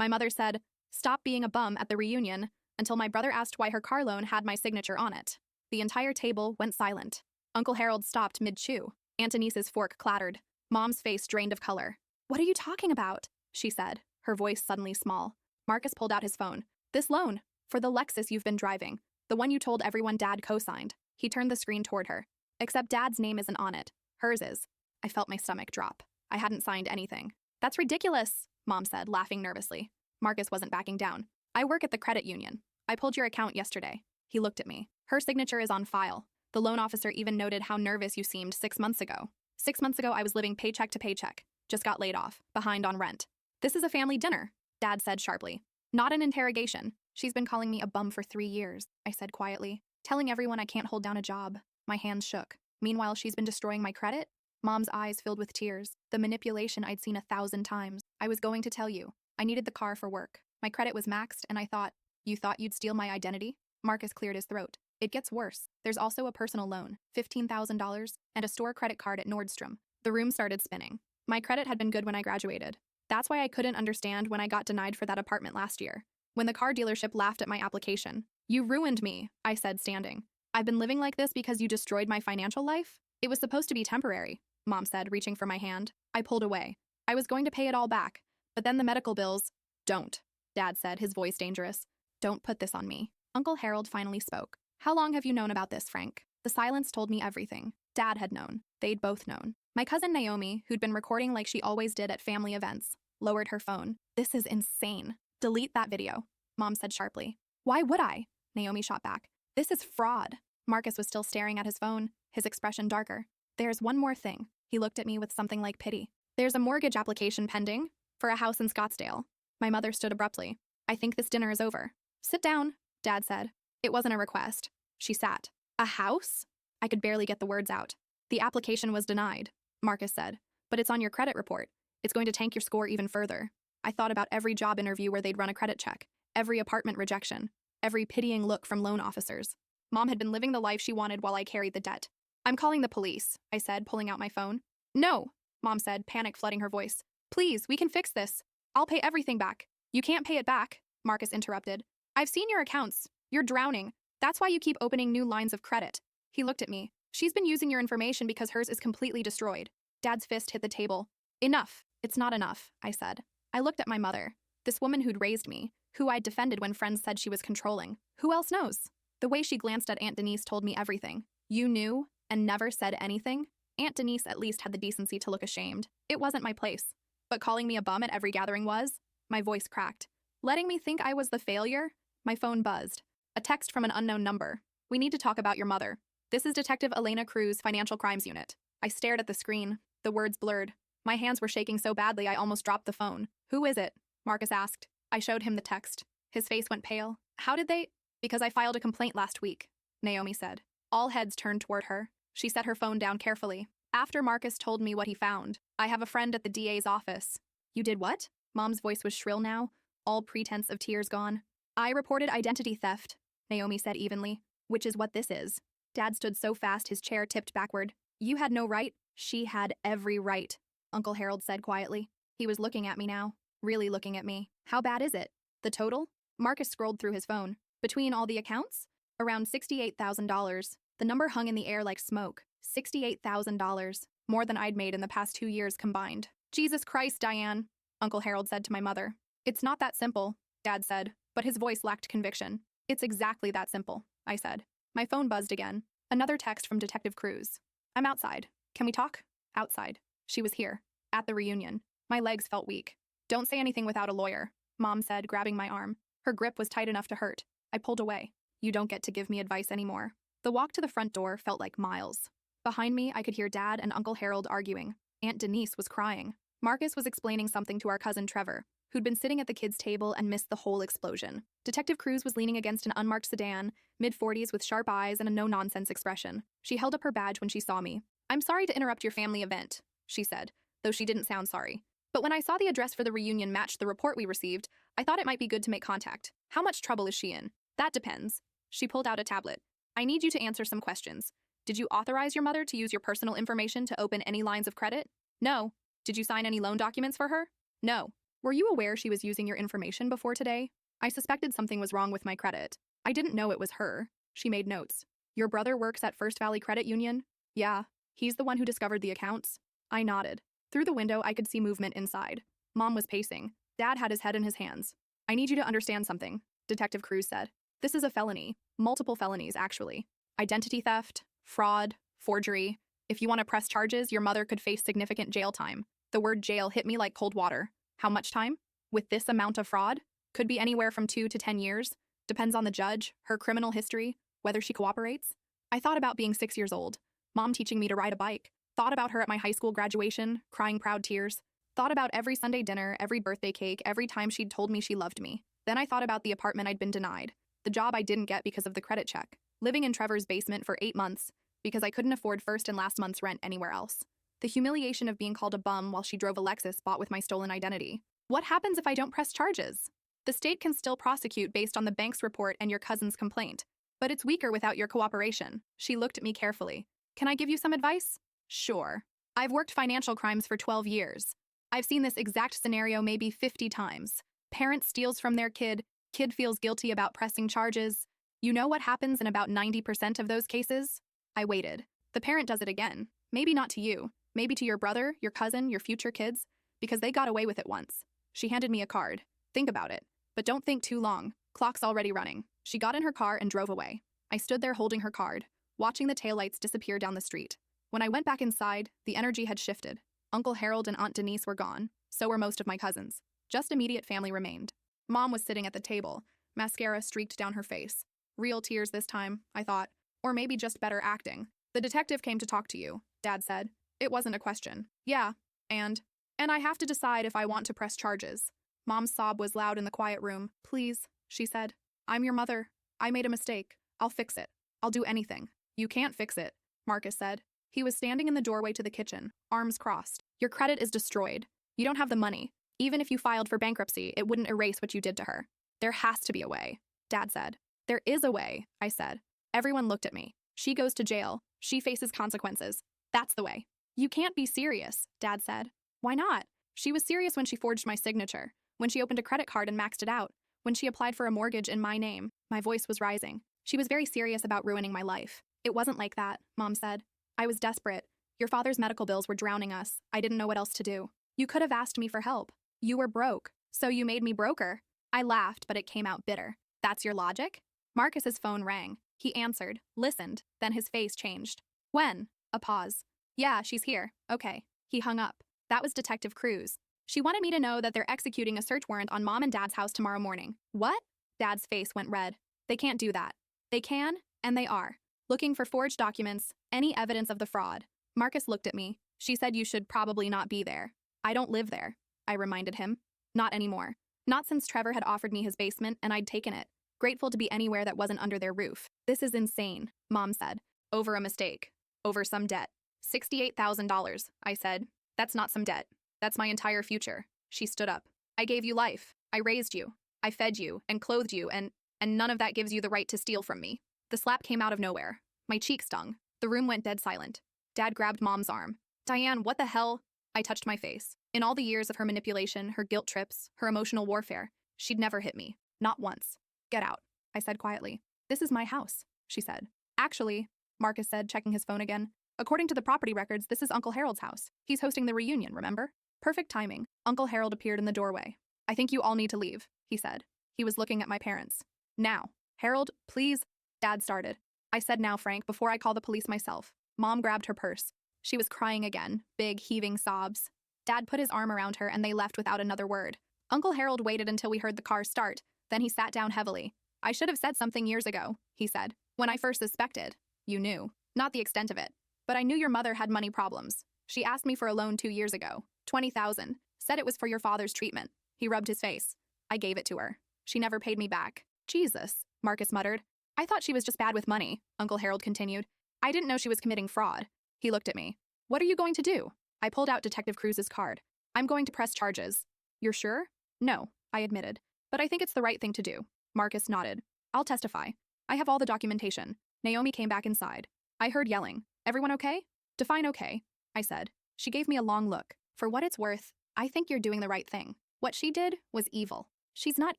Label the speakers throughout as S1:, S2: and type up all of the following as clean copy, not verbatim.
S1: My mother said, "Stop being a bum at the reunion," until my brother asked why her car loan had my signature on it. The entire table went silent. Uncle Harold stopped mid-chew. Aunt Denise's fork clattered. Mom's face drained of color. "What are you talking about?" she said, her voice suddenly small. Marcus pulled out his phone. "This loan, for the Lexus you've been driving, the one you told everyone Dad co-signed." He turned the screen toward her. "Except Dad's name isn't on it. Hers is." I felt my stomach drop. I hadn't signed anything. "That's ridiculous," Mom said, laughing nervously. Marcus wasn't backing down. "I work at the credit union. I pulled your account yesterday." He looked at me. "Her signature is on file. The loan officer even noted how nervous you seemed 6 months ago. 6 months ago, I was living paycheck to paycheck. Just got laid off, behind on rent." "This is a family dinner," Dad said sharply. "Not an interrogation." "She's been calling me a bum for 3 years," I said quietly. "Telling everyone I can't hold down a job." My hands shook. "Meanwhile, she's been destroying my credit?" Mom's eyes filled with tears. The manipulation I'd seen 1,000 times. "I was going to tell you. I needed the car for work. My credit was maxed, and I thought..." "You thought you'd steal my identity?" Marcus cleared his throat. "It gets worse. There's also a personal loan, $15,000, and a store credit card at Nordstrom." The room started spinning. My credit had been good when I graduated. That's why I couldn't understand when I got denied for that apartment last year. When the car dealership laughed at my application. "You ruined me," I said, standing. "I've been living like this because you destroyed my financial life?" "It was supposed to be temporary," Mom said, reaching for my hand. I pulled away. "I was going to pay it all back. But then the medical bills..." "Don't," Dad said, his voice dangerous. "Don't put this on me." Uncle Harold finally spoke. "How long have you known about this, Frank?" The silence told me everything. Dad had known. They'd both known. My cousin Naomi, who'd been recording like she always did at family events, lowered her phone. "This is insane. Delete that video," Mom said sharply. "Why would I?" Naomi shot back. "This is fraud." Marcus was still staring at his phone, his expression darker. "There's one more thing." He looked at me with something like pity. "There's a mortgage application pending for a house in Scottsdale." My mother stood abruptly. "I think this dinner is over." "Sit down," Dad said. It wasn't a request. She sat. "A house?" I could barely get the words out. "The application was denied," Marcus said. "But it's on your credit report. It's going to tank your score even further." I thought about every job interview where they'd run a credit check, every apartment rejection, every pitying look from loan officers. Mom had been living the life she wanted while I carried the debt. "I'm calling the police," I said, pulling out my phone. "No," Mom said, panic flooding her voice. "Please, we can fix this. I'll pay everything back." "You can't pay it back," Marcus interrupted. "I've seen your accounts. You're drowning. That's why you keep opening new lines of credit." He looked at me. "She's been using your information because hers is completely destroyed." Dad's fist hit the table. "Enough." "It's not enough," I said. I looked at my mother, this woman who'd raised me, who I'd defended when friends said she was controlling. Who else knows? The way she glanced at Aunt Denise told me everything. "You knew and never said anything?" Aunt Denise at least had the decency to look ashamed. It wasn't my place. But calling me a bum at every gathering was? My voice cracked. Letting me think I was the failure? My phone buzzed. A text from an unknown number. "We need to talk about your mother. This is Detective Elena Cruz, Financial Crimes Unit." I stared at the screen. The words blurred. My hands were shaking so badly I almost dropped the phone. "Who is it?" Marcus asked. I showed him the text. His face went pale. "How did they—" "Because I filed a complaint last week," Naomi said. All heads turned toward her. She set her phone down carefully. "After Marcus told me what he found, I have a friend at the DA's office." "You did what?" Mom's voice was shrill now, all pretense of tears gone. "I reported identity theft," Naomi said evenly, "which is what this is." Dad stood so fast his chair tipped backward. "You had no right." "She had every right," Uncle Harold said quietly. He was looking at me now, really looking at me. "How bad is it?" "The total?" Marcus scrolled through his phone. "Between all the accounts? Around $68,000. The number hung in the air like smoke. $68,000. More than I'd made in the past 2 years combined. "Jesus Christ, Diane," Uncle Harold said to my mother. "It's not that simple," Dad said, but his voice lacked conviction. "It's exactly that simple," I said. My phone buzzed again. Another text from Detective Cruz. "I'm outside. Can we talk?" Outside. She was here. At the reunion. My legs felt weak. "Don't say anything without a lawyer," Mom said, grabbing my arm. Her grip was tight enough to hurt. I pulled away. "You don't get to give me advice anymore." The walk to the front door felt like miles. Behind me, I could hear Dad and Uncle Harold arguing. Aunt Denise was crying. Marcus was explaining something to our cousin Trevor, who'd been sitting at the kids' table and missed the whole explosion. Detective Cruz was leaning against an unmarked sedan, mid-40s with sharp eyes and a no-nonsense expression. She held up her badge when she saw me. "I'm sorry to interrupt your family event," she said, though she didn't sound sorry. "But when I saw the address for the reunion matched the report we received, I thought it might be good to make contact. How much trouble is she in?" "That depends." She pulled out a tablet. "I need you to answer some questions. Did you authorize your mother to use your personal information to open any lines of credit?" "No." "Did you sign any loan documents for her?" "No." Were you aware she was using your information before today? I suspected something was wrong with my credit. I didn't know it was her. She made notes. Your brother works at First Valley Credit Union? Yeah. He's the one who discovered the accounts? I nodded. Through the window, I could see movement inside. Mom was pacing. Dad had his head in his hands. I need you to understand something, Detective Cruz said. This is a felony. Multiple felonies, actually. Identity theft, fraud, forgery. If you want to press charges, your mother could face significant jail time. The word jail hit me like cold water. How much time? With this amount of fraud? Could be anywhere from 2 to 10 years. Depends on the judge, her criminal history, whether she cooperates. I thought about being 6 years old, Mom teaching me to ride a bike. Thought about her at my high school graduation, crying proud tears. Thought about every Sunday dinner, every birthday cake, every time she'd told me she loved me. Then I thought about the apartment I'd been denied, the job I didn't get because of the credit check, living in Trevor's basement for 8 months because I couldn't afford first and last month's rent anywhere else. The humiliation of being called a bum while she drove a Lexus bought with my stolen identity. What happens if I don't press charges? The state can still prosecute based on the bank's report and your cousin's complaint, but it's weaker without your cooperation. She looked at me carefully. Can I give you some advice? Sure. I've worked financial crimes for 12 years. I've seen this exact scenario maybe 50 times. Parent steals from their kid feels guilty about pressing charges. You know what happens in about 90% of those cases? I waited. The parent does it again. Maybe not to you. Maybe to your brother, your cousin, your future kids, because they got away with it once. She handed me a card. Think about it. But don't think too long. Clock's already running. She got in her car and drove away. I stood there holding her card, watching the taillights disappear down the street. When I went back inside, the energy had shifted. Uncle Harold and Aunt Denise were gone. So were most of my cousins. Just immediate family remained. Mom was sitting at the table, mascara streaked down her face. Real tears this time, I thought. Or maybe just better acting. The detective came to talk to you, Dad said. It wasn't a question. Yeah, and I have to decide if I want to press charges. Mom's sob was loud in the quiet room. Please, she said. I'm your mother. I made a mistake. I'll fix it. I'll do anything. You can't fix it, Marcus said. He was standing in the doorway to the kitchen, arms crossed. Your credit is destroyed. You don't have the money. Even if you filed for bankruptcy, it wouldn't erase what you did to her. There has to be a way, Dad said. There is a way, I said. Everyone looked at me. She goes to jail. She faces consequences. That's the way. You can't be serious, Dad said. Why not? She was serious when she forged my signature, when she opened a credit card and maxed it out, when she applied for a mortgage in my name. My voice was rising. She was very serious about ruining my life. It wasn't like that, Mom said. I was desperate. Your father's medical bills were drowning us. I didn't know what else to do. You could have asked me for help. You were broke, so you made me broker. I laughed, but it came out bitter. That's your logic? Marcus's phone rang. He answered, listened, then his face changed. When? A pause. Yeah, she's here. Okay. He hung up. That was Detective Cruz. She wanted me to know that they're executing a search warrant on Mom and Dad's house tomorrow morning. What? Dad's face went red. They can't do that. They can, and they are. Looking for forged documents, any evidence of the fraud. Marcus looked at me. She said you should probably not be there. I don't live there, I reminded him. Not anymore. Not since Trevor had offered me his basement and I'd taken it. Grateful to be anywhere that wasn't under their roof. This is insane, Mom said. Over a mistake. Over some debt. $68,000, I said. That's not some debt. That's my entire future. She stood up. I gave you life. I raised you. I fed you and clothed you and none of that gives you the right to steal from me. The slap came out of nowhere. My cheek stung. The room went dead silent. Dad grabbed Mom's arm. Diane, what the hell? I touched my face. In all the years of her manipulation, her guilt trips, her emotional warfare, she'd never hit me. Not once. Get out, I said quietly. This is my house, she said. Actually, Marcus said, checking his phone again. According to the property records, this is Uncle Harold's house. He's hosting the reunion, remember? Perfect timing. Uncle Harold appeared in the doorway. I think you all need to leave, he said. He was looking at my parents. Now. Harold, please. Dad started. I said now, Frank, before I call the police myself. Mom grabbed her purse. She was crying again, big, heaving sobs. Dad put his arm around her and they left without another word. Uncle Harold waited until we heard the car start. Then he sat down heavily. I should have said something years ago, he said. When I first suspected. You knew. Not the extent of it. But I knew your mother had money problems. She asked me for a loan 2 years ago. $20,000. Said it was for your father's treatment. He rubbed his face. I gave it to her. She never paid me back. Jesus, Marcus muttered. I thought she was just bad with money, Uncle Harold continued. I didn't know she was committing fraud. He looked at me. What are you going to do? I pulled out Detective Cruz's card. I'm going to press charges. You're sure? No, I admitted. But I think it's the right thing to do. Marcus nodded. I'll testify. I have all the documentation. Naomi came back inside. I heard yelling. Everyone okay? Define okay, I said. She gave me a long look. For what it's worth, I think you're doing the right thing. What she did was evil. She's not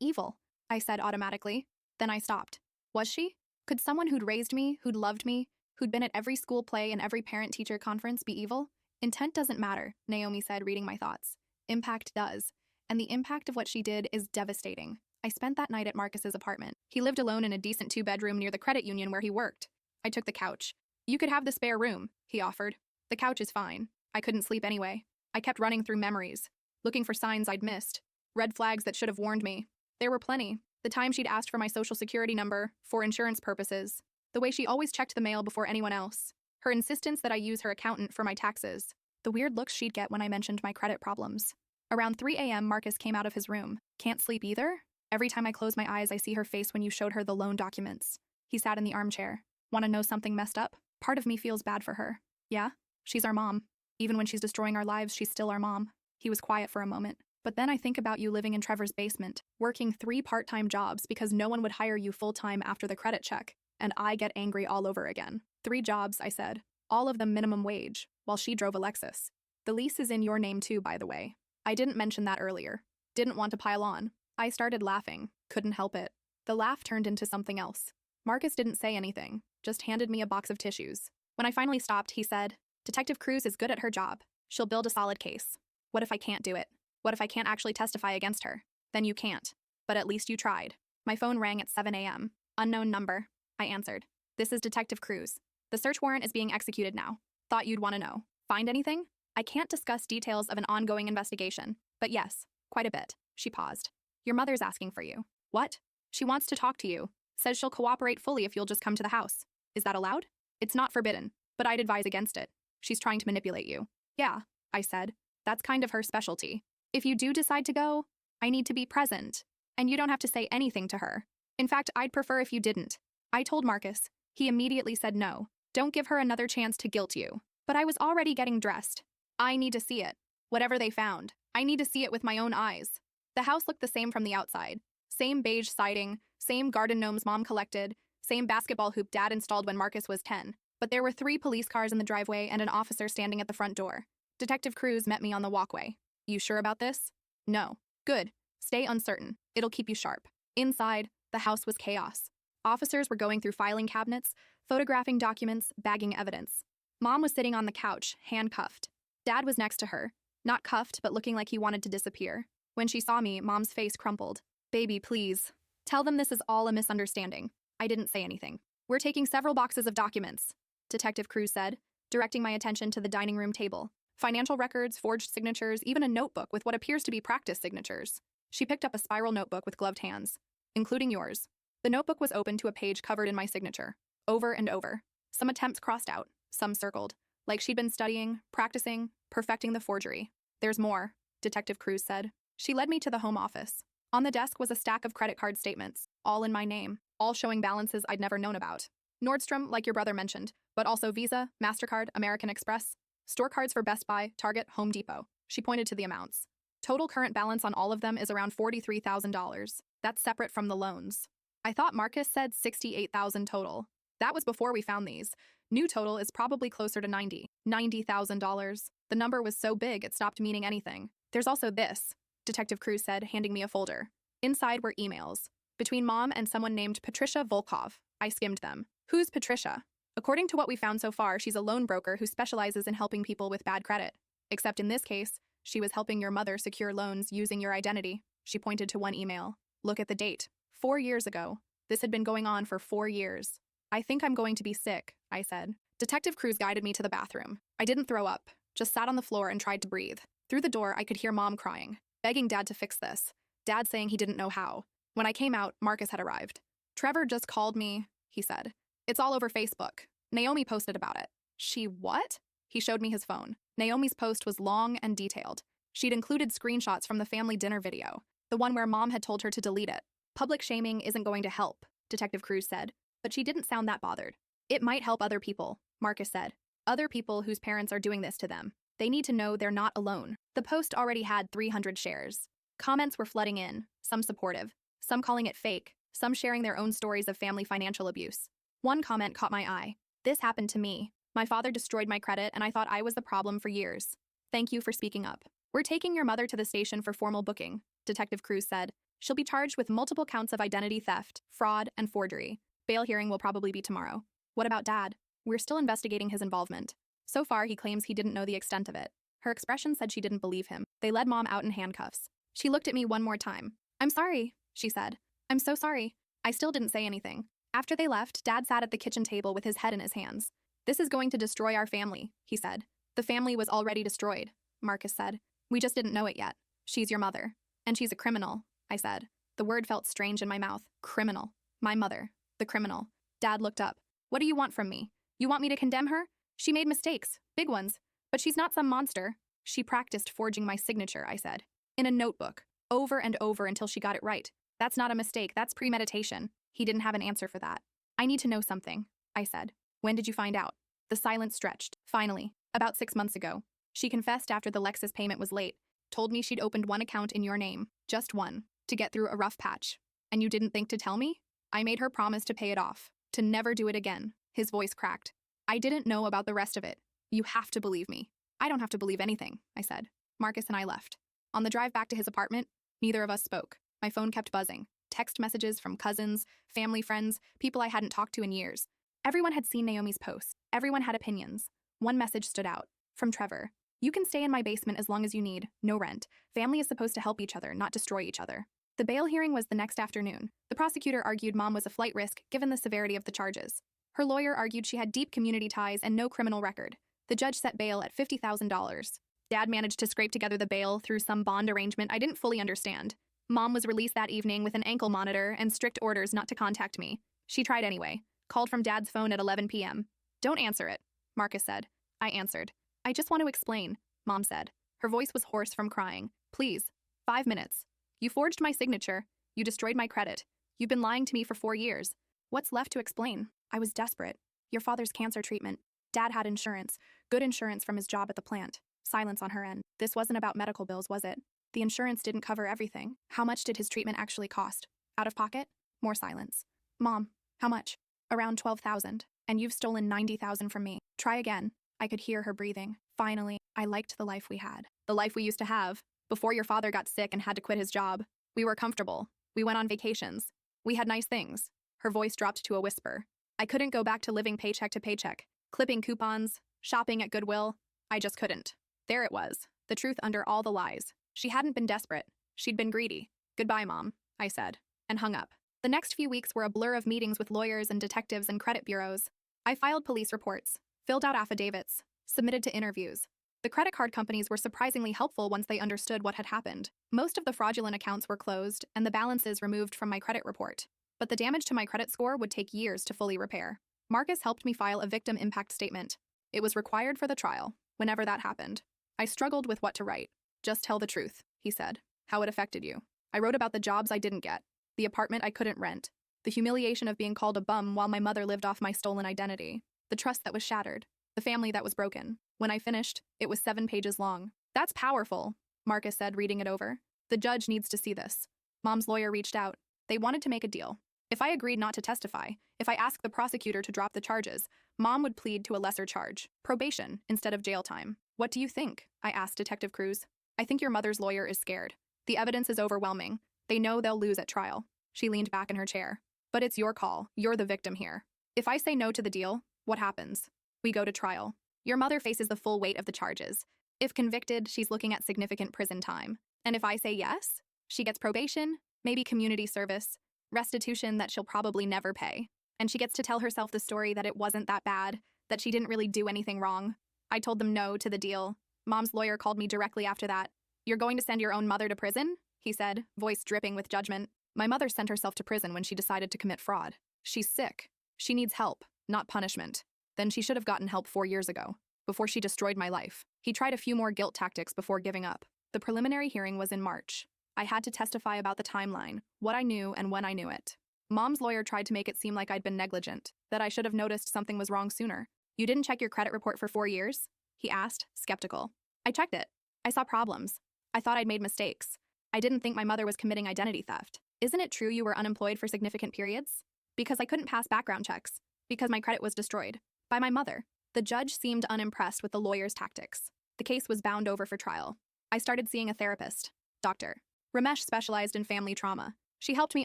S1: evil, I said automatically. Then I stopped. Was she? Could someone who'd raised me, who'd loved me, who'd been at every school play and every parent-teacher conference be evil? Intent doesn't matter, Naomi said, reading my thoughts. Impact does. And the impact of what she did is devastating. I spent that night at Marcus's apartment. He lived alone in a decent 2-bedroom near the credit union where he worked. I took the couch. You could have the spare room, he offered. The couch is fine. I couldn't sleep anyway. I kept running through memories, looking for signs I'd missed, red flags that should have warned me. There were plenty. The time she'd asked for my social security number for insurance purposes, the way she always checked the mail before anyone else, her insistence that I use her accountant for my taxes, the weird looks she'd get when I mentioned my credit problems. Around 3 a.m., Marcus came out of his room. Can't sleep either? Every time I close my eyes, I see her face when you showed her the loan documents. He sat in the armchair. Want to know something messed up? Part of me feels bad for her. Yeah? She's our mom. Even when she's destroying our lives, she's still our mom. He was quiet for a moment. But then I think about you living in Trevor's basement, working 3 part-time jobs because no one would hire you full-time after the credit check, and I get angry all over again. 3 jobs, I said. All of them minimum wage, while she drove a Lexus. The lease is in your name too, by the way. I didn't mention that earlier. Didn't want to pile on. I started laughing. Couldn't help it. The laugh turned into something else. Marcus didn't say anything, just handed me a box of tissues. When I finally stopped, he said, Detective Cruz is good at her job. She'll build a solid case. What if I can't do it? What if I can't actually testify against her? Then you can't. But at least you tried. My phone rang at 7 a.m. Unknown number. I answered. This is Detective Cruz. The search warrant is being executed now. Thought you'd want to know. Find anything? I can't discuss details of an ongoing investigation, but yes, quite a bit. She paused. Your mother's asking for you. What? She wants to talk to you. Says she'll cooperate fully if you'll just come to the house. Is that allowed? It's not forbidden, but I'd advise against it. She's trying to manipulate you. Yeah, I said. That's kind of her specialty. If you do decide to go, I need to be present, and you don't have to say anything to her. In fact, I'd prefer if you didn't. I told Marcus. He immediately said no. Don't give her another chance to guilt you. But I was already getting dressed. I need to see it. Whatever they found, I need to see it with my own eyes. The house looked the same from the outside. Same beige siding, same garden gnomes Mom collected, same basketball hoop Dad installed when Marcus was 10. But there were 3 police cars in the driveway and an officer standing at the front door. Detective Cruz met me on the walkway. You sure about this? No. Good. Stay uncertain. It'll keep you sharp. Inside, the house was chaos. Officers were going through filing cabinets, photographing documents, bagging evidence. Mom was sitting on the couch, handcuffed. Dad was next to her, not cuffed, but looking like he wanted to disappear. When she saw me, Mom's face crumpled. Baby, please. Tell them this is all a misunderstanding. I didn't say anything. We're taking several boxes of documents, Detective Cruz said, directing my attention to the dining room table. Financial records, forged signatures, even a notebook with what appears to be practice signatures. She picked up a spiral notebook with gloved hands, including yours. The notebook was open to a page covered in my signature, over and over. Some attempts crossed out, some circled, like she'd been studying, practicing, perfecting the forgery. There's more, Detective Cruz said. She led me to the home office. On the desk was a stack of credit card statements, all in my name, all showing balances I'd never known about. Nordstrom, like your brother mentioned, but also Visa, MasterCard, American Express, store cards for Best Buy, Target, Home Depot. She pointed to the amounts. Total current balance on all of them is around $43,000. That's separate from the loans. I thought Marcus said $68,000 total. That was before we found these. New total is probably closer to $90,000. The number was so big it stopped meaning anything. There's also this, Detective Cruz said, handing me a folder. Inside were emails. Between Mom and someone named Patricia Volkov. I skimmed them. Who's Patricia? According to what we found so far, she's a loan broker who specializes in helping people with bad credit. Except in this case, she was helping your mother secure loans using your identity. She pointed to one email. Look at the date. 4 years ago. This had been going on for 4 years. I think I'm going to be sick, I said. Detective Cruz guided me to the bathroom. I didn't throw up, just sat on the floor and tried to breathe. Through the door, I could hear Mom crying, begging Dad to fix this. Dad saying he didn't know how. When I came out, Marcus had arrived. Trevor just called me, he said. It's all over Facebook. Naomi posted about it. She what? He showed me his phone. Naomi's post was long and detailed. She'd included screenshots from the family dinner video, the one where Mom had told her to delete it. Public shaming isn't going to help, Detective Cruz said, but she didn't sound that bothered. It might help other people, Marcus said. Other people whose parents are doing this to them. They need to know they're not alone. The post already had 300 shares. Comments were flooding in, some supportive, some calling it fake, some sharing their own stories of family financial abuse. One comment caught my eye. This happened to me. My father destroyed my credit and I thought I was the problem for years. Thank you for speaking up. We're taking your mother to the station for formal booking. Detective Cruz said. She'll be charged with multiple counts of identity theft, fraud, and forgery. Bail hearing will probably be tomorrow. What about Dad? We're still investigating his involvement. So far, he claims he didn't know the extent of it. Her expression said she didn't believe him. They led Mom out in handcuffs. She looked at me one more time. I'm sorry, she said. I'm so sorry. I still didn't say anything. After they left, Dad sat at the kitchen table with his head in his hands. This is going to destroy our family, he said. The family was already destroyed, Marcus said. We just didn't know it yet. She's your mother. And she's a criminal, I said. The word felt strange in my mouth. Criminal. My mother. The criminal. Dad looked up. What do you want from me? You want me to condemn her? She made mistakes. Big ones. But she's not some monster. She practiced forging my signature, I said. In a notebook. Over and over until she got it right. That's not a mistake. That's premeditation. He didn't have an answer for that. I need to know something, I said. When did you find out? The silence stretched. Finally. About 6 months ago. She confessed after the Lexus payment was late. Told me she'd opened one account in your name. Just one. To get through a rough patch. And you didn't think to tell me? I made her promise to pay it off. To never do it again. His voice cracked. I didn't know about the rest of it. You have to believe me. I don't have to believe anything, I said. Marcus and I left. On the drive back to his apartment, neither of us spoke. My phone kept buzzing. Text messages from cousins, family friends, people I hadn't talked to in years. Everyone had seen Naomi's posts. Everyone had opinions. One message stood out. From Trevor. You can stay in my basement as long as you need. No rent. Family is supposed to help each other, not destroy each other. The bail hearing was the next afternoon. The prosecutor argued Mom was a flight risk given the severity of the charges. Her lawyer argued she had deep community ties and no criminal record. The judge set bail at $50,000. Dad managed to scrape together the bail through some bond arrangement I didn't fully understand. Mom was released that evening with an ankle monitor and strict orders not to contact me. She tried anyway. Called from Dad's phone at 11 p.m. Don't answer it, Marcus said. I answered. I just want to explain, Mom said. Her voice was hoarse from crying. Please. 5 minutes. You forged my signature. You destroyed my credit. You've been lying to me for 4 years. What's left to explain? I was desperate. Your father's cancer treatment. Dad had insurance. Good insurance from his job at the plant. Silence on her end. This wasn't about medical bills, was it? The insurance didn't cover everything. How much did his treatment actually cost? Out of pocket? More silence. Mom, how much? Around 12,000. And you've stolen 90,000 from me. Try again. I could hear her breathing. Finally, I liked the life we had. The life we used to have. Before your father got sick and had to quit his job. We were comfortable. We went on vacations. We had nice things. Her voice dropped to a whisper. I couldn't go back to living paycheck to paycheck. Clipping coupons. Shopping at Goodwill. I just couldn't. There it was. The truth under all the lies. She hadn't been desperate. She'd been greedy. Goodbye, Mom, I said, and hung up. The next few weeks were a blur of meetings with lawyers and detectives and credit bureaus. I filed police reports, filled out affidavits, submitted to interviews. The credit card companies were surprisingly helpful once they understood what had happened. Most of the fraudulent accounts were closed and the balances removed from my credit report. But the damage to my credit score would take years to fully repair. Marcus helped me file a victim impact statement. It was required for the trial, whenever that happened. I struggled with what to write. Just tell the truth, he said. How it affected you. I wrote about the jobs I didn't get, the apartment I couldn't rent, the humiliation of being called a bum while my mother lived off my stolen identity, the trust that was shattered, the family that was broken. When I finished, it was 7 pages long. That's powerful, Marcus said, reading it over. The judge needs to see this. Mom's lawyer reached out. They wanted to make a deal. If I agreed not to testify, if I asked the prosecutor to drop the charges, Mom would plead to a lesser charge, probation, instead of jail time. What do you think? I asked Detective Cruz. I think your mother's lawyer is scared. The evidence is overwhelming. They know they'll lose at trial. She leaned back in her chair. But it's your call. You're the victim here. If I say no to the deal, what happens? We go to trial. Your mother faces the full weight of the charges. If convicted, she's looking at significant prison time. And if I say yes, she gets probation, maybe community service, restitution that she'll probably never pay. And she gets to tell herself the story that it wasn't that bad, that she didn't really do anything wrong. I told them no to the deal. Mom's lawyer called me directly after that. You're going to send your own mother to prison? He said, voice dripping with judgment. My mother sent herself to prison when she decided to commit fraud. She's sick. She needs help, not punishment. Then she should have gotten help 4 years ago, before she destroyed my life. He tried a few more guilt tactics before giving up. The preliminary hearing was in March. I had to testify about the timeline, what I knew and when I knew it. Mom's lawyer tried to make it seem like I'd been negligent, that I should have noticed something was wrong sooner. You didn't check your credit report for 4 years? He asked, skeptical. I checked it. I saw problems. I thought I'd made mistakes. I didn't think my mother was committing identity theft. Isn't it true you were unemployed for significant periods? Because I couldn't pass background checks. Because my credit was destroyed. By my mother. The judge seemed unimpressed with the lawyer's tactics. The case was bound over for trial. I started seeing a therapist. Doctor. Ramesh specialized in family trauma. She helped me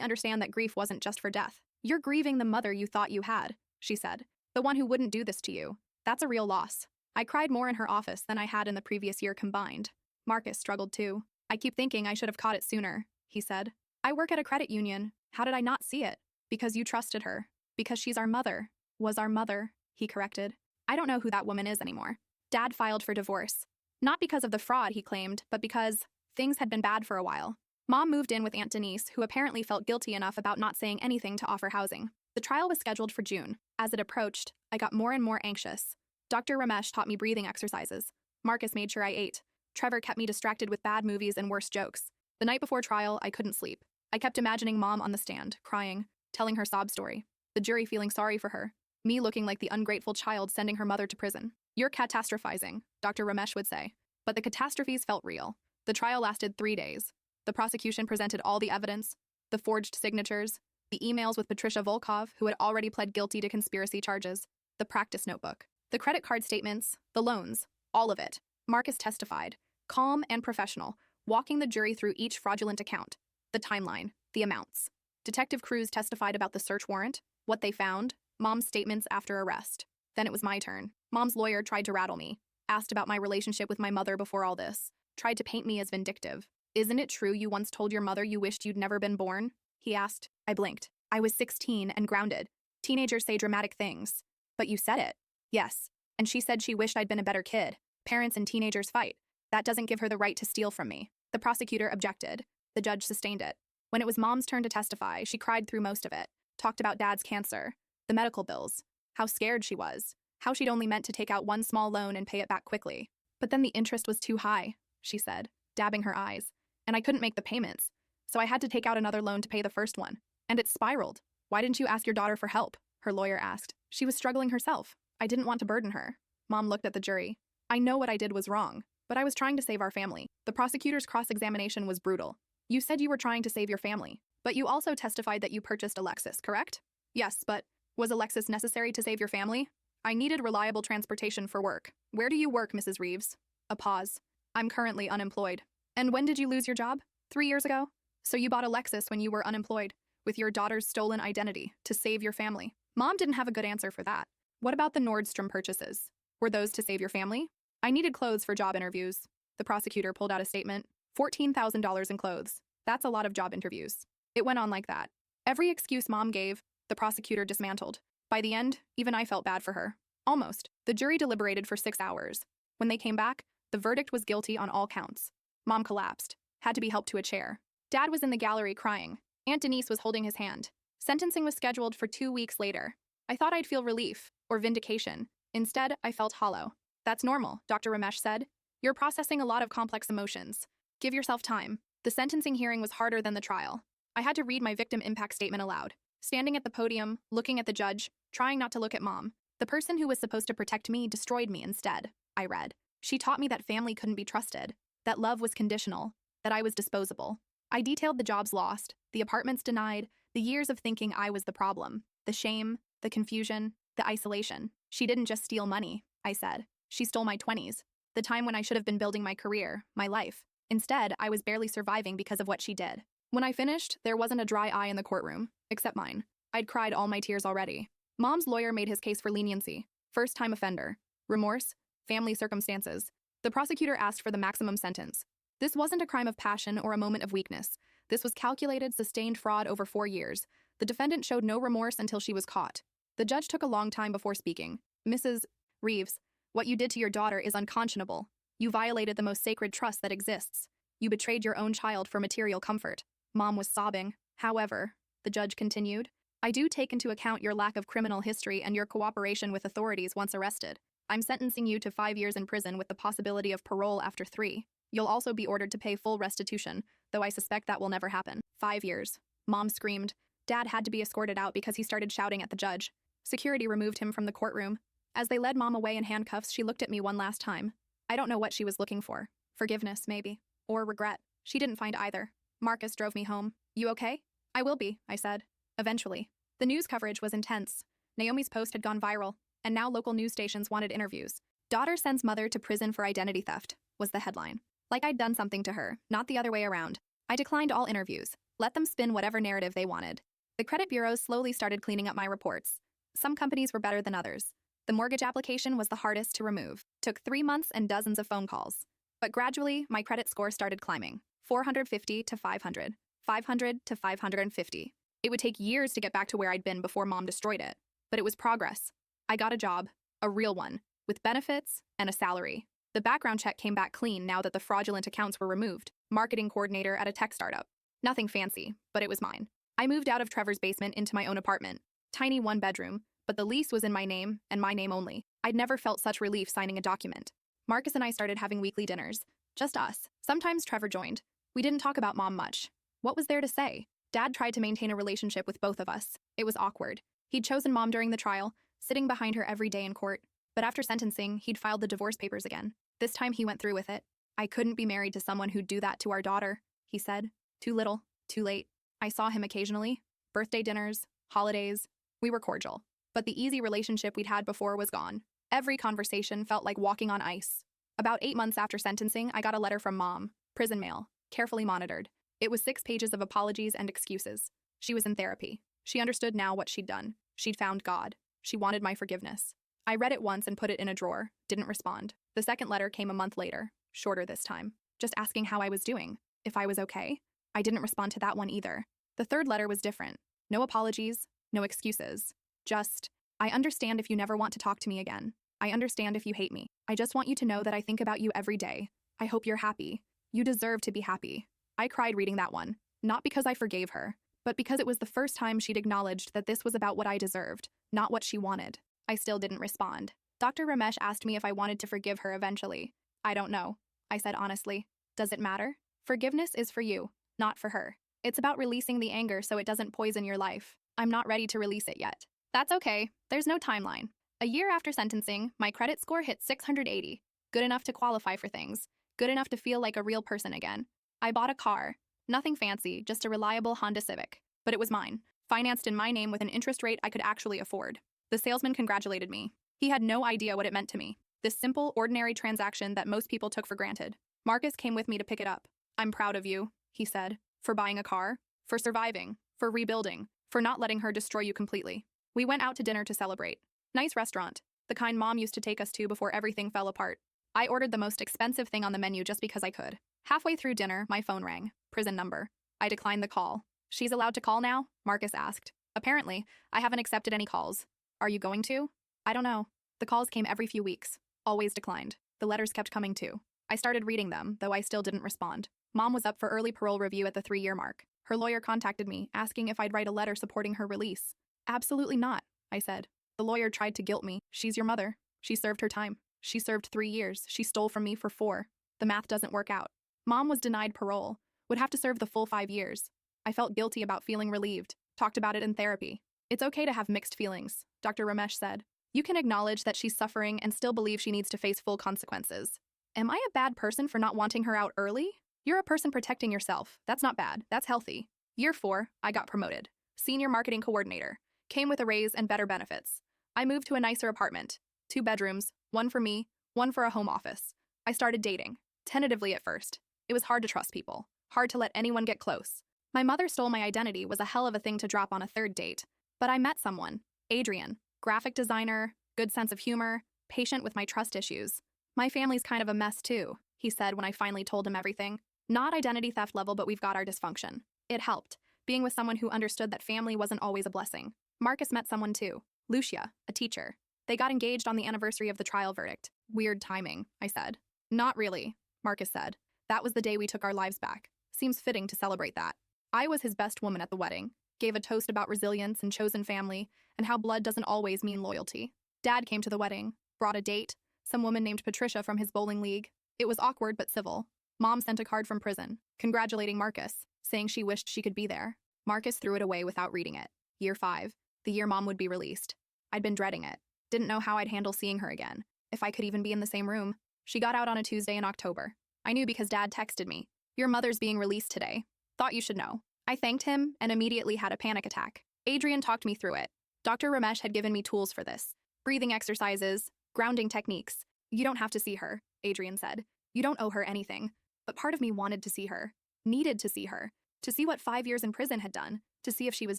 S1: understand that grief wasn't just for death. You're grieving the mother you thought you had, she said. The one who wouldn't do this to you. That's a real loss. I cried more in her office than I had in the previous year combined. Marcus struggled too. I keep thinking I should have caught it sooner, he said. I work at a credit union. How did I not see it? Because you trusted her. Because she's our mother. Was our mother, he corrected. I don't know who that woman is anymore. Dad filed for divorce. Not because of the fraud, he claimed, but because things had been bad for a while. Mom moved in with Aunt Denise, who apparently felt guilty enough about not saying anything to offer housing. The trial was scheduled for June. As it approached, I got more and more anxious. Dr. Ramesh taught me breathing exercises. Marcus made sure I ate. Trevor kept me distracted with bad movies and worse jokes. The night before trial, I couldn't sleep. I kept imagining Mom on the stand, crying, telling her sob story. The jury feeling sorry for her. Me looking like the ungrateful child sending her mother to prison. You're catastrophizing, Dr. Ramesh would say. But the catastrophes felt real. The trial lasted 3 days. The prosecution presented all the evidence, the forged signatures, the emails with Patricia Volkov, who had already pled guilty to conspiracy charges, the practice notebook, the credit card statements, the loans, all of it. Marcus testified, calm and professional, walking the jury through each fraudulent account, the timeline, the amounts. Detective Cruz testified about the search warrant, what they found, Mom's statements after arrest. Then it was my turn. Mom's lawyer tried to rattle me, asked about my relationship with my mother before all this, tried to paint me as vindictive. Isn't it true you once told your mother you wished you'd never been born? He asked. I blinked. I was 16 and grounded. Teenagers say dramatic things. But you said it. Yes. And she said she wished I'd been a better kid. Parents and teenagers fight. That doesn't give her the right to steal from me. The prosecutor objected. The judge sustained it. When it was Mom's turn to testify, she cried through most of it, talked about Dad's cancer, the medical bills, how scared she was, how she'd only meant to take out one small loan and pay it back quickly. But then the interest was too high, she said, dabbing her eyes, and I couldn't make the payments, so I had to take out another loan to pay the first one. And it spiraled. Why didn't you ask your daughter for help? Her lawyer asked. She was struggling herself. I didn't want to burden her. Mom looked at the jury. I know what I did was wrong, but I was trying to save our family. The prosecutor's cross-examination was brutal. You said you were trying to save your family, but you also testified that you purchased a Lexus, correct? Yes, but was a Lexus necessary to save your family? I needed reliable transportation for work. Where do you work, Mrs. Reeves? A pause. I'm currently unemployed. And when did you lose your job? 3 years ago? So you bought a Lexus when you were unemployed, with your daughter's stolen identity, to save your family. Mom didn't have a good answer for that. What about the Nordstrom purchases? Were those to save your family? I needed clothes for job interviews. The prosecutor pulled out a statement. $14,000 in clothes. That's a lot of job interviews. It went on like that. Every excuse Mom gave, the prosecutor dismantled. By the end, even I felt bad for her. Almost. The jury deliberated for 6 hours. When they came back, the verdict was guilty on all counts. Mom collapsed, had to be helped to a chair. Dad was in the gallery crying. Aunt Denise was holding his hand. Sentencing was scheduled for 2 weeks later. I thought I'd feel relief, or vindication. Instead, I felt hollow. That's normal, Dr. Ramesh said. You're processing a lot of complex emotions. Give yourself time. The sentencing hearing was harder than the trial. I had to read my victim impact statement aloud. Standing at the podium, looking at the judge, trying not to look at Mom. The person who was supposed to protect me destroyed me instead, I read. She taught me that family couldn't be trusted, that love was conditional, that I was disposable. I detailed the jobs lost, the apartments denied, the years of thinking I was the problem, the shame, the confusion, the isolation. She didn't just steal money, I said. She stole my 20s, the time when I should have been building my career, my life. Instead, I was barely surviving because of what she did. When I finished, there wasn't a dry eye in the courtroom, except mine. I'd cried all my tears already. Mom's lawyer made his case for leniency, first-time offender, remorse, family circumstances. The prosecutor asked for the maximum sentence. This wasn't a crime of passion or a moment of weakness. This was calculated, sustained fraud over 4 years. The defendant showed no remorse until she was caught. The judge took a long time before speaking. Mrs. Reeves, what you did to your daughter is unconscionable. You violated the most sacred trust that exists. You betrayed your own child for material comfort. Mom was sobbing. However, the judge continued, I do take into account your lack of criminal history and your cooperation with authorities once arrested. I'm sentencing you to 5 years in prison with the possibility of parole after 3. You'll also be ordered to pay full restitution, though I suspect that will never happen. 5 years. Mom screamed. Dad had to be escorted out because he started shouting at the judge. Security removed him from the courtroom. As they led Mom away in handcuffs, she looked at me one last time. I don't know what she was looking for. Forgiveness, maybe. Or regret. She didn't find either. Marcus drove me home. You okay? I will be, I said. Eventually. The news coverage was intense. Naomi's post had gone viral, and now local news stations wanted interviews. Daughter sends mother to prison for identity theft, was the headline. Like I'd done something to her, not the other way around. I declined all interviews, let them spin whatever narrative they wanted. The credit bureaus slowly started cleaning up my reports. Some companies were better than others. The mortgage application was the hardest to remove. Took 3 months and dozens of phone calls. But gradually, my credit score started climbing. 450 to 500, 500 to 550. It would take years to get back to where I'd been before Mom destroyed it. But it was progress. I got a job, a real one, with benefits and a salary. The background check came back clean now that the fraudulent accounts were removed. Marketing coordinator at a tech startup. Nothing fancy, but it was mine. I moved out of Trevor's basement into my own apartment. Tiny 1-bedroom, but the lease was in my name and my name only. I'd never felt such relief signing a document. Marcus and I started having weekly dinners. Just us. Sometimes Trevor joined. We didn't talk about Mom much. What was there to say? Dad tried to maintain a relationship with both of us. It was awkward. He'd chosen Mom during the trial, sitting behind her every day in court. But after sentencing, he'd filed the divorce papers again. This time he went through with it. I couldn't be married to someone who'd do that to our daughter, he said. Too little, too late. I saw him occasionally. Birthday dinners, holidays. We were cordial. But the easy relationship we'd had before was gone. Every conversation felt like walking on ice. About 8 months after sentencing, I got a letter from Mom. Prison mail. Carefully monitored. It was 6 pages of apologies and excuses. She was in therapy. She understood now what she'd done. She'd found God. She wanted my forgiveness. I read it once and put it in a drawer. Didn't respond. The second letter came a month later. Shorter this time. Just asking how I was doing. If I was okay. I didn't respond to that one either. The third letter was different. No apologies. No excuses. Just, I understand if you never want to talk to me again. I understand if you hate me. I just want you to know that I think about you every day. I hope you're happy. You deserve to be happy. I cried reading that one. Not because I forgave her, but because it was the first time she'd acknowledged that this was about what I deserved, not what she wanted. I still didn't respond. Dr. Ramesh asked me if I wanted to forgive her eventually. I don't know, I said honestly. Does it matter? Forgiveness is for you, not for her. It's about releasing the anger so it doesn't poison your life. I'm not ready to release it yet. That's okay. There's no timeline. A year after sentencing, my credit score hit 680. Good enough to qualify for things. Good enough to feel like a real person again. I bought a car. Nothing fancy, just a reliable Honda Civic. But it was mine. Financed in my name with an interest rate I could actually afford. The salesman congratulated me. He had no idea what it meant to me. This simple, ordinary transaction that most people took for granted. Marcus came with me to pick it up. I'm proud of you, he said. For buying a car. For surviving. For rebuilding. For not letting her destroy you completely. We went out to dinner to celebrate. Nice restaurant. The kind Mom used to take us to before everything fell apart. I ordered the most expensive thing on the menu just because I could. Halfway through dinner, my phone rang. Prison number. I declined the call. She's allowed to call now? Marcus asked. Apparently, I haven't accepted any calls. Are you going to? I don't know. The calls came every few weeks. Always declined. The letters kept coming too. I started reading them, though I still didn't respond. Mom was up for early parole review at the 3-year mark. Her lawyer contacted me, asking if I'd write a letter supporting her release. Absolutely not, I said. The lawyer tried to guilt me. She's your mother. She served her time. She served 3 years. She stole from me for 4. The math doesn't work out. Mom was denied parole. Would have to serve the full 5 years. I felt guilty about feeling relieved. Talked about it in therapy. It's okay to have mixed feelings, Dr. Ramesh said. You can acknowledge that she's suffering and still believe she needs to face full consequences. Am I a bad person for not wanting her out early? You're a person protecting yourself. That's not bad. That's healthy. Year 4, I got promoted. Senior marketing coordinator. Came with a raise and better benefits. I moved to a nicer apartment. 2 bedrooms, 1 for me, 1 for a home office. I started dating. Tentatively at first. It was hard to trust people. Hard to let anyone get close. My mother stole my identity was a hell of a thing to drop on a 3rd date. But I met someone. Adrian. Graphic designer, good sense of humor, patient with my trust issues. My family's kind of a mess too, he said when I finally told him everything. Not identity theft level, but we've got our dysfunction. It helped, being with someone who understood that family wasn't always a blessing. Marcus met someone too. Lucia, a teacher. They got engaged on the anniversary of the trial verdict. Weird timing, I said. Not really, Marcus said. That was the day we took our lives back. Seems fitting to celebrate that. I was his best woman at the wedding. Gave a toast about resilience and chosen family, and how blood doesn't always mean loyalty. Dad came to the wedding, brought a date, some woman named Patricia from his bowling league. It was awkward but civil. Mom sent a card from prison, congratulating Marcus, saying she wished she could be there. Marcus threw it away without reading it. Year 5, the year Mom would be released. I'd been dreading it. Didn't know how I'd handle seeing her again, if I could even be in the same room. She got out on a Tuesday in October. I knew because Dad texted me. Your mother's being released today. Thought you should know. I thanked him and immediately had a panic attack. Adrian talked me through it. Dr. Ramesh had given me tools for this. Breathing exercises, grounding techniques. You don't have to see her, Adrian said. You don't owe her anything. But part of me wanted to see her. Needed to see her, to see what 5 years in prison had done, to see if she was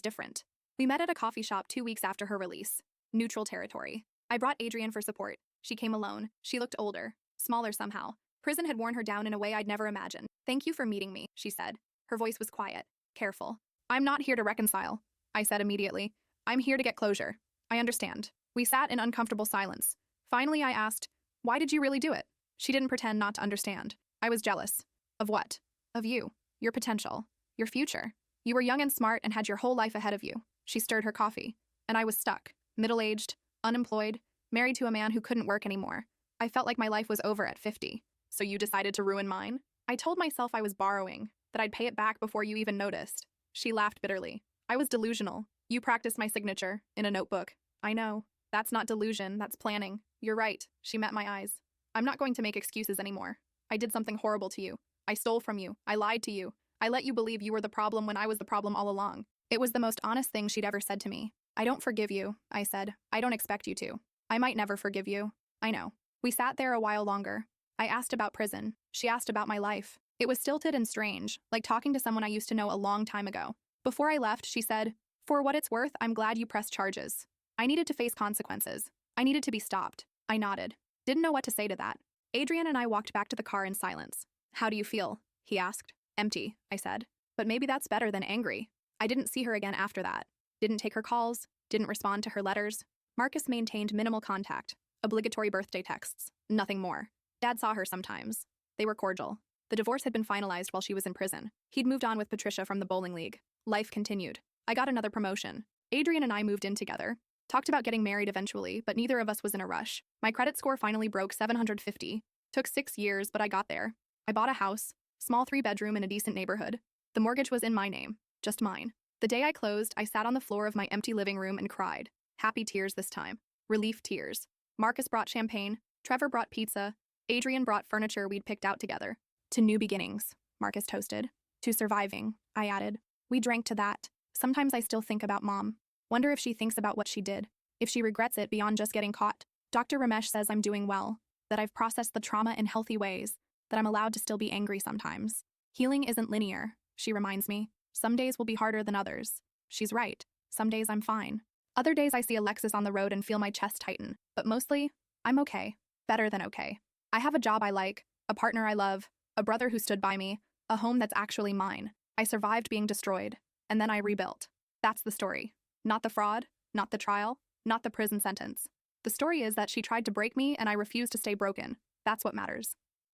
S1: different. We met at a coffee shop 2 weeks after her release. Neutral territory. I brought Adrian for support. She came alone. She looked older, smaller somehow. Prison had worn her down in a way I'd never imagined. "Thank you for meeting me," she said. Her voice was quiet, careful. "I'm not here to reconcile," I said immediately. "I'm here to get closure. I understand." We sat in uncomfortable silence. Finally, I asked, "Why did you really do it?" She didn't pretend not to understand. "I was jealous." "Of what?" "Of you. Your potential. Your future. You were young and smart and had your whole life ahead of you." She stirred her coffee. "And I was stuck, middle-aged, unemployed, married to a man who couldn't work anymore. I felt like my life was over at 50. So you decided to ruin mine?" I told myself I was borrowing, that I'd pay it back before you even noticed. She laughed bitterly. "I was delusional. You practiced my signature, in a notebook." "I know. That's not delusion, that's planning. You're right." She met my eyes. "I'm not going to make excuses anymore. I did something horrible to you. I stole from you. I lied to you. I let you believe you were the problem when I was the problem all along." It was the most honest thing she'd ever said to me. "I don't forgive you," I said. "I don't expect you to. I might never forgive you. I know." We sat there a while longer. I asked about prison. She asked about my life. It was stilted and strange, like talking to someone I used to know a long time ago. Before I left, she said, "For what it's worth, I'm glad you pressed charges. I needed to face consequences. I needed to be stopped." I nodded. Didn't know what to say to that. Adrian and I walked back to the car in silence. "How do you feel?" he asked. "Empty," I said. "But maybe that's better than angry." I didn't see her again after that. Didn't take her calls. Didn't respond to her letters. Marcus maintained minimal contact. Obligatory birthday texts. Nothing more. Dad saw her sometimes. They were cordial. The divorce had been finalized while she was in prison. He'd moved on with Patricia from the bowling league. Life continued. I got another promotion. Adrian and I moved in together. Talked about getting married eventually, but neither of us was in a rush. My credit score finally broke 750. Took 6 years, but I got there. I bought a house, small 3-bedroom in a decent neighborhood. The mortgage was in my name, just mine. The day I closed, I sat on the floor of my empty living room and cried. Happy tears this time. Relief tears. Marcus brought champagne. Trevor brought pizza. Adrian brought furniture we'd picked out together. "To new beginnings," Marcus toasted. "To surviving," I added. We drank to that. Sometimes I still think about Mom. Wonder if she thinks about what she did. If she regrets it beyond just getting caught. Dr. Ramesh says I'm doing well. That I've processed the trauma in healthy ways. That I'm allowed to still be angry sometimes. Healing isn't linear, she reminds me. Some days will be harder than others. She's right. Some days I'm fine. Other days I see Alexis on the road and feel my chest tighten. But mostly, I'm okay. Better than okay. I have a job I like, a partner I love, a brother who stood by me, a home that's actually mine. I survived being destroyed, and then I rebuilt. That's the story. Not the fraud, not the trial, not the prison sentence. The story is that she tried to break me and I refused to stay broken. That's what matters.